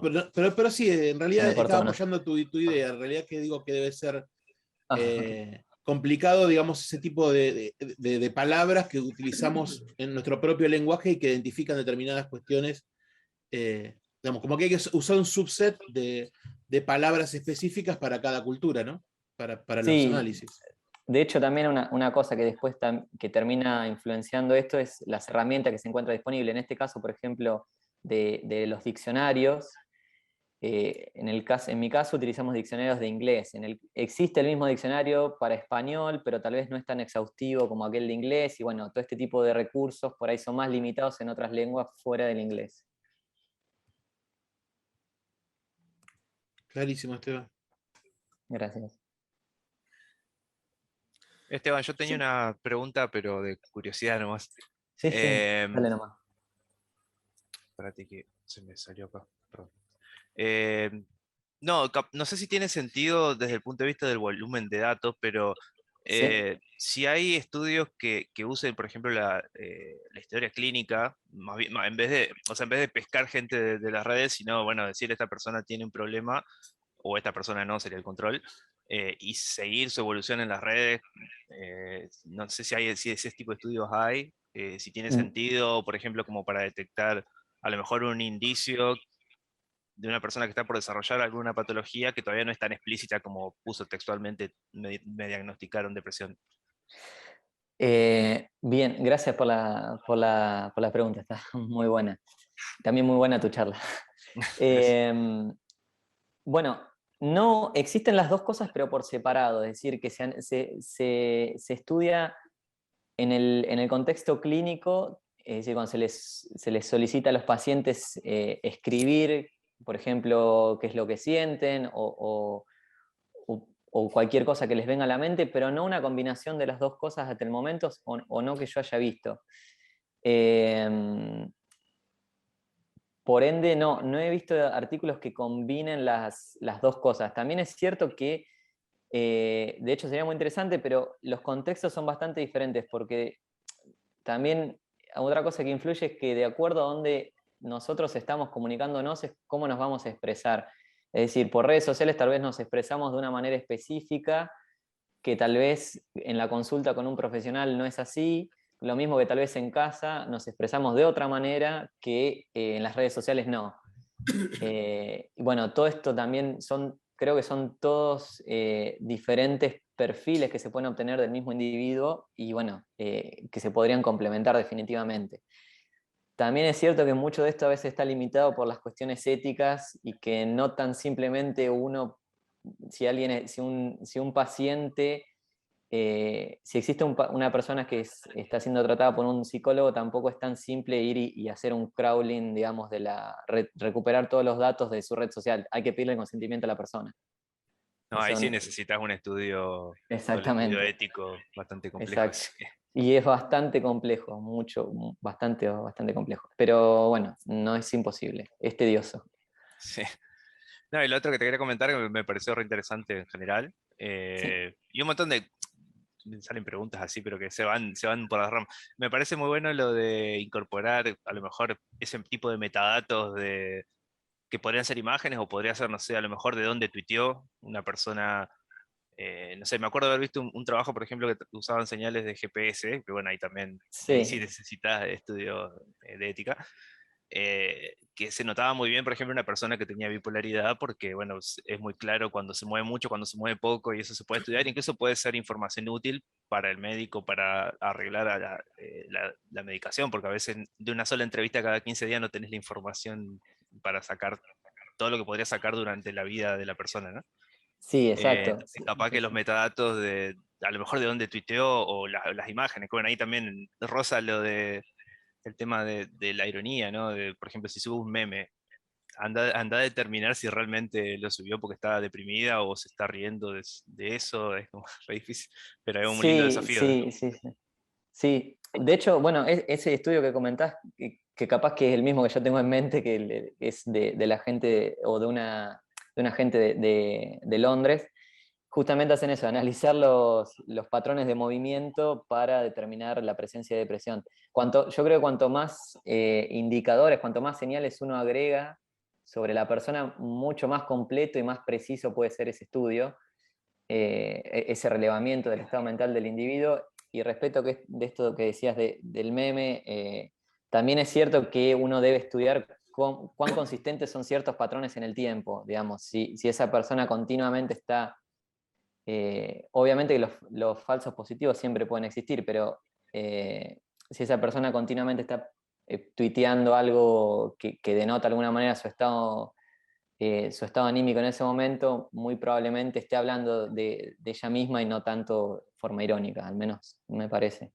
pero sí, en realidad cortó, estaba ¿no? apoyando tu idea. En realidad que digo que debe ser complicado, digamos, ese tipo de palabras que utilizamos en nuestro propio lenguaje y que identifican determinadas cuestiones. Digamos, como que hay que usar un subset de palabras específicas para cada cultura, ¿no? Para los análisis. De hecho, también una cosa que después que termina influenciando esto es las herramientas que se encuentran disponibles. En este caso, por ejemplo, de los diccionarios. En mi caso utilizamos diccionarios de inglés. Existe el mismo diccionario para español, pero tal vez no es tan exhaustivo como aquel de inglés. Y bueno, todo este tipo de recursos por ahí son más limitados en otras lenguas fuera del inglés. Clarísimo, Esteban. Gracias. Esteban, yo tenía una pregunta, pero de curiosidad nomás. Sí, dale nomás. Espérate que se me salió acá. Perdón. No sé si tiene sentido desde el punto de vista del volumen de datos, pero si hay estudios que usen, por ejemplo, la historia clínica, en vez de pescar gente de las redes, sino, bueno, decir esta persona tiene un problema, o esta persona no, sería el control, y seguir su evolución en las redes. No sé si ese tipo de estudios hay, si tiene sentido, por ejemplo, como para detectar a lo mejor un indicio de una persona que está por desarrollar alguna patología que todavía no es tan explícita como puso textualmente, me diagnosticaron depresión. Bien, gracias por la pregunta, está muy buena. También muy buena tu charla. Bueno, No, existen las dos cosas, pero por separado, es decir, que se estudia en el contexto clínico, es decir, cuando se les solicita a los pacientes escribir, por ejemplo, qué es lo que sienten o cualquier cosa que les venga a la mente, pero no una combinación de las dos cosas hasta el momento o no que yo haya visto. Por ende, no he visto artículos que combinen las dos cosas. También es cierto que, de hecho sería muy interesante, pero los contextos son bastante diferentes, porque también otra cosa que influye es que de acuerdo a donde nosotros estamos comunicándonos es cómo nos vamos a expresar. Es decir, por redes sociales tal vez nos expresamos de una manera específica, que tal vez en la consulta con un profesional no es así, lo mismo que tal vez en casa nos expresamos de otra manera que en las redes sociales no. Y bueno, todo esto también creo que son todos diferentes perfiles que se pueden obtener del mismo individuo y bueno, que se podrían complementar definitivamente. También es cierto que mucho de esto a veces está limitado por las cuestiones éticas y que no tan simplemente si un paciente, si existe una persona que está siendo tratada por un psicólogo, tampoco es tan simple ir y hacer un crawling, digamos, recuperar todos los datos de su red social. Hay que pedirle el consentimiento a la persona. No, ahí sí necesitas todo el estudio Exactamente, ético bastante complejo. exacto. Y es bastante complejo, bastante complejo. Pero bueno, no es imposible, es tedioso. Sí. No, y lo otro que te quería comentar, que me pareció re interesante en general, Sí, y un montón de, me salen preguntas así, pero que se van por las ramas. Me parece muy bueno lo de incorporar a lo mejor ese tipo de metadatos que podrían ser imágenes o podría ser, no sé, a lo mejor de dónde tuiteó una persona. No sé, me acuerdo de haber visto un trabajo, por ejemplo, que usaban señales de GPS, que bueno, ahí sí sí, necesitas estudio de ética, que se notaba muy bien, por ejemplo, una persona que tenía bipolaridad, porque bueno, es muy claro cuando se mueve mucho, cuando se mueve poco, y eso se puede estudiar, incluso puede ser información útil para el médico, para arreglar la medicación, porque a veces de una sola entrevista cada 15 días no tenés la información para sacar todo lo que podría sacar durante la vida de la persona, ¿no? sí, exacto. Entonces, capaz que los metadatos a lo mejor de dónde tuiteó o las imágenes, que bueno, ahí también rosa el tema de la ironía, ¿no? Por ejemplo, si sube un meme, anda a determinar si realmente lo subió porque estaba deprimida o se está riendo de eso, es como re difícil, pero es un lindo Sí, desafío, ¿no? sí, sí, sí. Sí, de hecho, bueno, ese estudio que comentás, que capaz que es el mismo que yo tengo en mente, que es de la gente o de una gente de Londres, justamente hacen eso, analizar los patrones de movimiento para determinar la presencia de depresión. Yo creo que cuanto más indicadores, cuanto más señales uno agrega sobre la persona, mucho más completo y más preciso puede ser ese estudio, ese relevamiento del estado mental del individuo. Y respecto de esto que decías del meme, también es cierto que uno debe estudiar cuán consistentes son ciertos patrones en el tiempo, digamos, si esa persona continuamente está, obviamente que los falsos positivos siempre pueden existir, pero si esa persona continuamente está tuiteando algo que denota de alguna manera su estado anímico en ese momento, muy probablemente esté hablando de ella misma y no tanto de forma irónica, al menos me parece.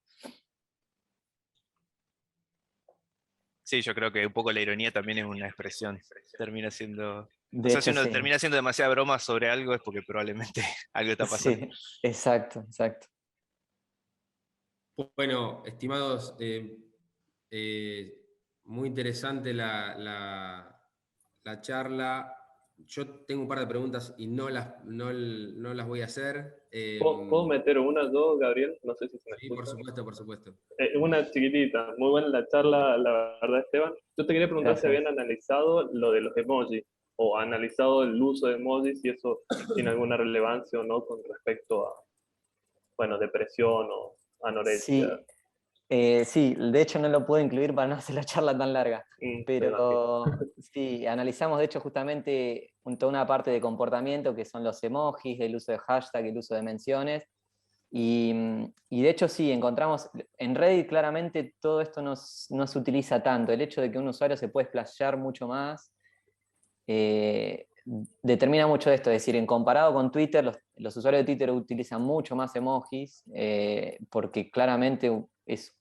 Sí, yo creo que un poco la ironía también es una expresión, termina siendo... O De sea, si hecho, uno sí. termina haciendo demasiada broma sobre algo es porque probablemente algo está pasando. Sí, exacto, exacto. Bueno, estimados, muy interesante la charla. Yo tengo un par de preguntas y no las voy a hacer. ¿Puedo meter una, dos, Gabriel? No sé si se me Sí, por escucha. supuesto, por supuesto. Una chiquitita, muy buena la charla, la verdad, Esteban. Yo te quería preguntar si Gracias. habían analizado lo de los emojis o analizado el uso de emojis y eso tiene alguna relevancia o no con respecto a, bueno, depresión o anorexia. Sí, sí, de hecho no lo puedo incluir para no hacer la charla tan larga, Me imagino. pero sí, analizamos de hecho justamente toda una parte de comportamiento que son los emojis, el uso de hashtag, el uso de menciones, y de hecho sí, encontramos, en Reddit claramente todo esto no se utiliza tanto, el hecho de que un usuario se puede explayar mucho más, determina mucho esto, es decir, en comparado con Twitter, los usuarios de Twitter utilizan mucho más emojis, porque claramente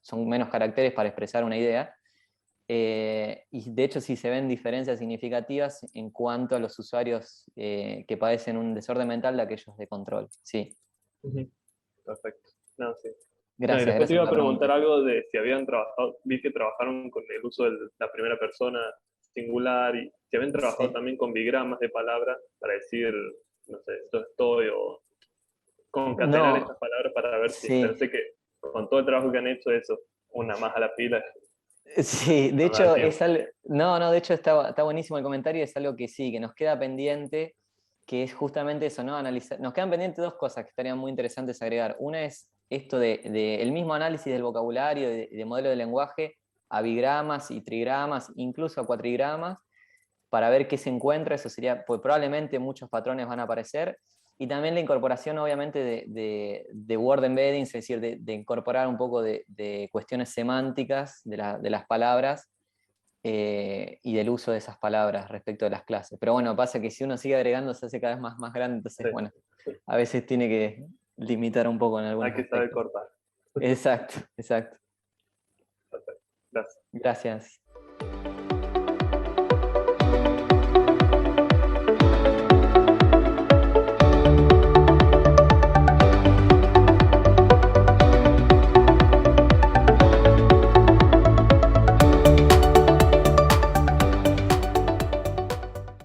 son menos caracteres para expresar una idea. Y de hecho sí se ven diferencias significativas en cuanto a los usuarios que padecen un desorden mental de aquellos de control. Sí. Perfecto. No, sí. No, y Gracias, después te gracias iba por a la preguntar pregunta. algo de si habían trabajado, vi que trabajaron con el uso de la primera persona singular y si habían trabajado Sí. también con bigramas de palabras para decir, no sé, esto estoy, o concatenar No, estas palabras para ver si, sí. pensé que con todo el trabajo que han hecho eso, una más a la pila, Sí, de no da hecho tiempo. es algo, no, de hecho está buenísimo el comentario, es algo que sí, que nos queda pendiente, que es justamente eso, ¿no? Analizar, nos quedan pendientes dos cosas que estarían muy interesantes agregar. Una es esto de el mismo análisis del vocabulario, de modelo de lenguaje, a bigramas y trigramas, incluso a cuatrigramas, para ver qué se encuentra. Eso sería, pues probablemente muchos patrones van a aparecer. Y también la incorporación, obviamente, de word embeddings, es decir, de incorporar un poco de cuestiones semánticas de las palabras y del uso de esas palabras respecto de las clases. Pero bueno, pasa que si uno sigue agregando se hace cada vez más grande, entonces, Sí, bueno, a veces tiene que limitar un poco en hay algunos que saber aspectos. cortar. Exacto, exacto. Perfecto. Gracias. Gracias.